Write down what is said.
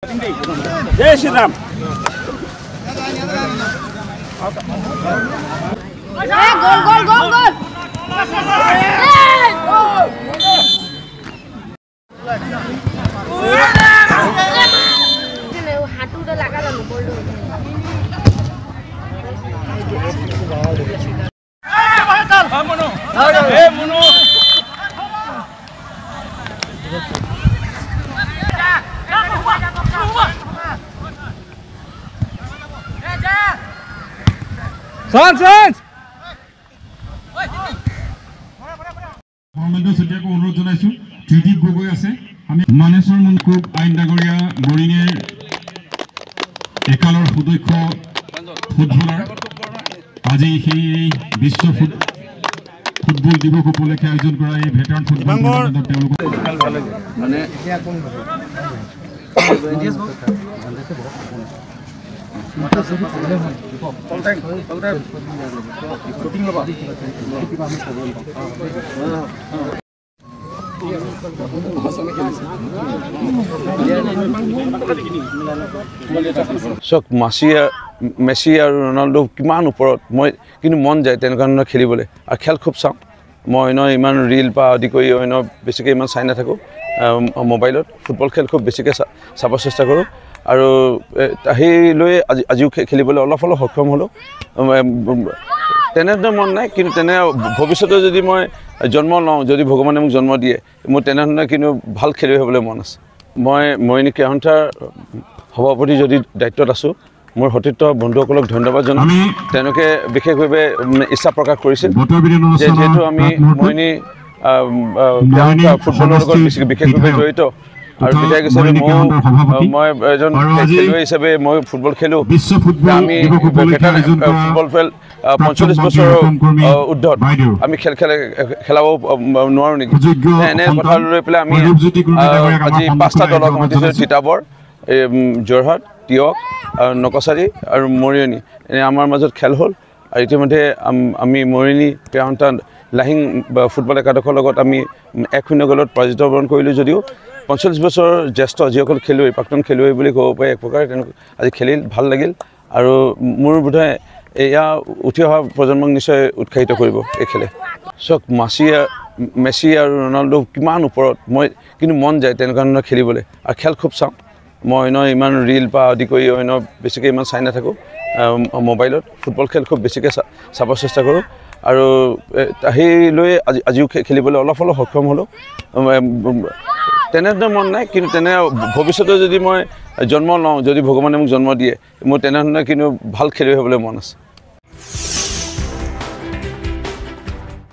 जय श्री राम। गोल गोल गोल गोल हाथू तो लगा ना बोल मुनो অনুৰোধ জনাইছো ত্ৰিদীপ গগৈ আছে আমি মানেশ্বৰ মুনকুব আইন ডাঙৰীয়া বৰিঙেৰ একালৰ সুদক্ষ ফুটবলাৰ আজি সেই বিশ্ব ফুটবল দিৱস উপলক্ষে আয়োজন কৰা এই ভেটাৰান ফুটবল টুৰ্ণামেণ্টত তেওঁলোকক মানে মেসি और रोनाल्डो किमान ऊपरत मैं किन्तु मन जाए तेनेकुवा खेलिबले और खेल खूब चाওঁ मैं इमान रील पा आदि करी बेसिके इमान चाई नाथाको मोबाइलत फुटबल खेल खूब बेसिके चाब चेष्टा करूँ और लई आजिও खेलिबले अलप अलप सक्षम हलो तेने मन ना कि भविष्य यदि मैं जन्म लওঁ यदि भगवाने মোক जन्म दिए मोर तेने कि भल खेलुवै हबले मन आछे मैं मोहिनी केहन्थार सभापति यदि दायित्वत आछो मोर सतीर्थ बंधुসকলক धन्यवाद जनाम तेनके विशेषভাৱে इच्छा प्रकाश करिছিল जेहेतु आमी मोहिनी फुटबলৰ লগত विशेषভাৱে जड़ित और विधायक हिसाबे मैं एजन खेलुवै हिसाबे मैं फुटबल खेलो आमी फुटबल खेल 45 बছৰ ঊৰ্ধত আমি খেলাব নোৱাৰো নেকি এনে কথা লৈ পেলাই আমি আজি পাঁচটা দলক মাতিছো তিতাবৰ जोरहाट तियक नकसारी और मरियनी एने आमार मजत खेल हल और इतिमध्ये आमी मरियनी पेहन्ता लाहिंग फुटबल एकादशर लगत आमी 1-0 गोलत पराजित बरण करिलो जदिও 45 बছৰ ज्येष्ठ जिসকল खेलुवै प्राक्तन खेलुवै বুলি ক'ব পাৰি एक प्रकार আজি खेलिल ভাল লাগিल और मोर बोधय एया उठी अहा प्रजन्मक निश्चय उत्साहित करिब ए खेले सक मेसि और रोनाल्डो किमान ऊपरत मैं किन्तु मन जाए तेनेकुवा खेलिबले और खेल खूब चाওঁ मैं इमान रील पा आदि करी बेसिके इमान चाई नाथाको मोबाइलत फुटबल खेल खूब बेसिके चाब चेष्टा करूँ और लई आजिও खेलिबले अलप अलप सक्षम हलो तेने मन ना कि भविष्य यदि मैं जन्म लওঁ यदि भगवाने মোক जन्म दिए मोर तेने कि भल खेलुवै हबले मन आछे।